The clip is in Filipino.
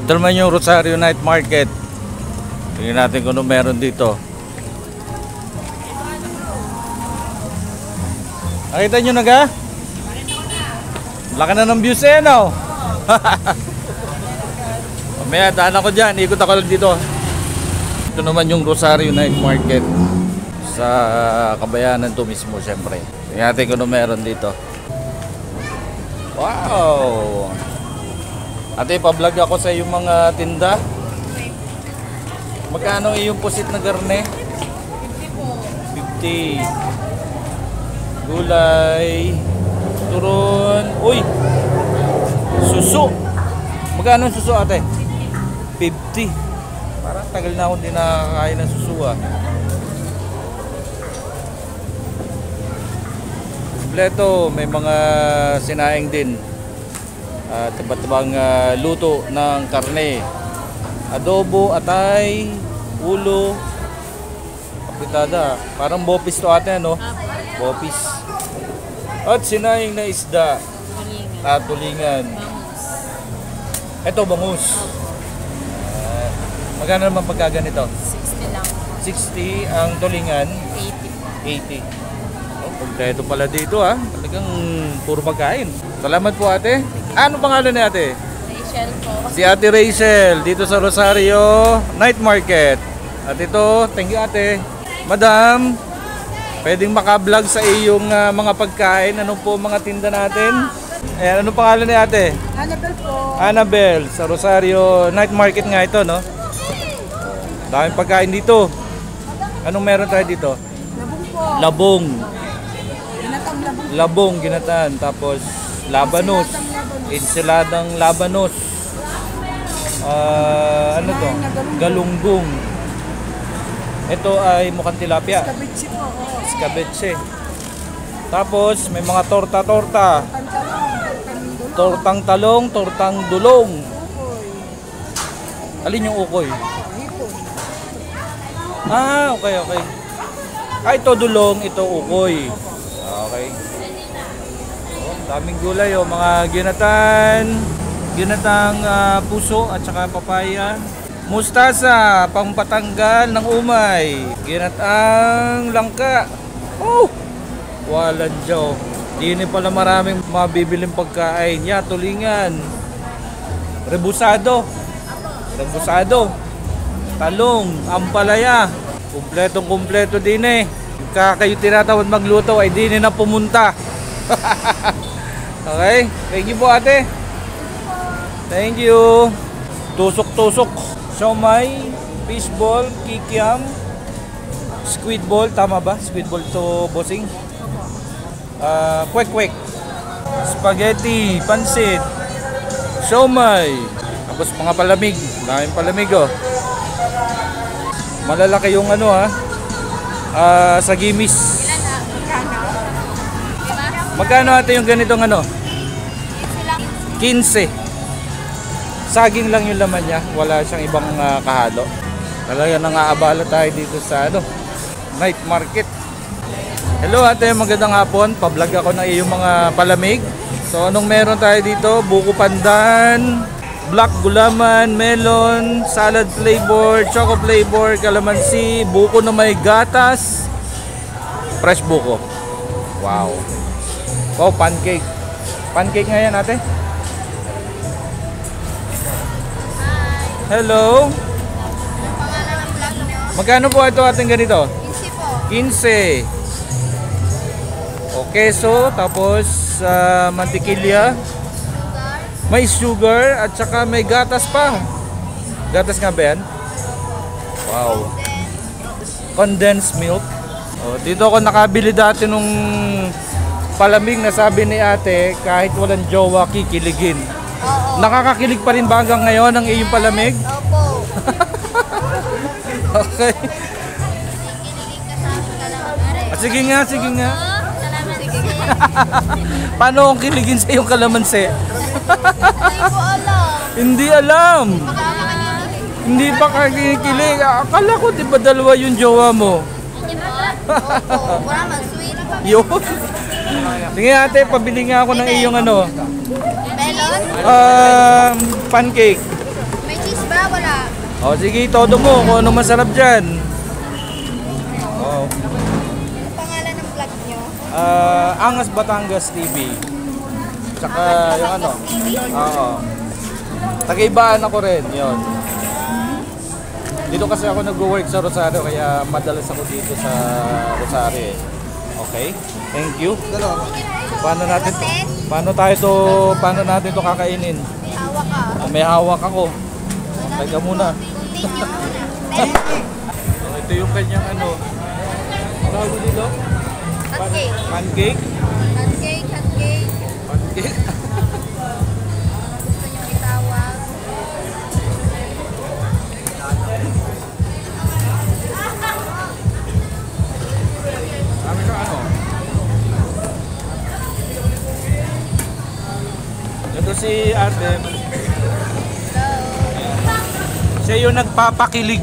Ito naman yung Rosario Night Market. Tingnan natin kung ano meron dito. Nakita nyo na ga? Laka na ng views eh, no? Mamaya, daan ako dyan. Ikot ako lang dito. Ito naman yung Rosario Night Market. Sa Kabayanan to mismo, syempre. Tingnan natin kung ano meron dito. Wow! Ate, pa-vlog ako sa iyong mga tinda. Magkano iyong pusit na garne? 50 po. 50. Gulay. Turon. Uy! Suso! Magkano ang suso, ate? 50. Parang tagal na akong di nakakain ng suso, ah. Kompleto, may mga sinaing din. At iba't ibang luto ng karne. Adobo, atay, ulo, kapitada. Parang bopis to ate, ano? Bopis. At sinaing na isda. At tulingan. Ito, bangus. Magkano naman pagkaganito? 60 lang. 60 ang tulingan. 80. 80. Oh, kompleto pala dito, ha. Talagang puro pagkain. Salamat po, ate. Ano pangalan ni ate? Rachel po. Si Ate Rachel dito sa Rosario Night Market. At ito, thank you ate. Madam, pwedeng maka-vlog sa iyong mga pagkain. Ano po mga tinda natin? Ayan, ano pangalan ni ate? Annabel po. Annabel, sa Rosario Night Market nga ito, no? Daming pagkain dito. Anong meron tayo dito? Labong po. Labong. Ginatang labong. Labong, ginatan. Tapos labanos. Ensiladang labanos. Ano to? Galunggong. Ito ay mukhang tilapia. Kabitsi po. Escabeche. Tapos may mga torta-torta. Tortang talong, tortang dulong. Alin yung ukoy? Ah, okay, okay. Ah, ito dulong, ito ukoy. Okay. Daming gulay, oh, mga ginatang puso at saka papaya. Mustasa, pampatanggal ng umay. Ginatang langka. Oh! Walang Diyo. Dini pala maraming mabibiling pagkain. Ya, tulingan. Rebusado. Talong, ampalaya. Kumpletong-kumpleto din eh. Kayo tinatawad magluto ay dini na pumunta. Okay, thank you po ate. Thank you. Tusok-tusok. Siomay, fishball, kikiam, squid ball, tama ba? Squid ball to bossing. Kwek-kwek. Spaghetti, pansit, siomay. Tapos mga palamig. Daming palamig, oh. Malalaki yung ano, ha. Sa gimis. Magkano ate yung ganitong ano? 15. Saging lang yung laman niya. Wala siyang ibang kahalo. Talaga nangaabala tayo dito sa ano, night market. Hello ate, magandang hapon. Pa-vlog ako ng iyong mga palamig. So anong meron tayo dito? Buko pandan, black gulaman, melon, salad flavor, choco flavor, calamansi, buko na may gatas, fresh buko. Wow. Oh, pancake. Pancake nga yan ate. Hello. Magkano po ito ating ganito? 15. O queso, tapos mantikilya. May sugar at saka may gatas pa. Gatas nga ba yan? Wow. Condensed milk. O, dito ako nakabili dati nung palamig na sabi ni ate, kahit walang jowa, kikiligin. Oo. Nakakakilig pa rin ba hanggang ngayon ang iyong palamig? Opo. Okay. Sige nga, sige nga. Paano kung kiligin sa iyong kalamansi? Hindi alam. Hindi pa kakikilig. Akala ko di ba dalawa yung jowa mo? Opo. Wala man sweet. Yun. Sige ate, pabili nga ako ng iyong ano. Melon? Pancake. May O sige, todo mo kung ano masarap dyan. Oh. Ang pangalan ng vlog nyo? Angas Batangas TV. Tsaka yung ano. Oo. Tagaibaan ako rin, yon. Dito kasi ako nag-work sa Rosario kaya madalas ako dito sa Rosario. Okay? Thank you. Paano natin to kakainin? May hawak ka. May hawak ako. Teka muna. Continue muna. Ito yung kanyang ano. Tawag mo dito? Hotcake. Pancake? Hotcake, hotcake. Pancake? Gusto nyo itawag. Sabi ka ano? Ito si Ate. Hello. Siya yung nagpapakilig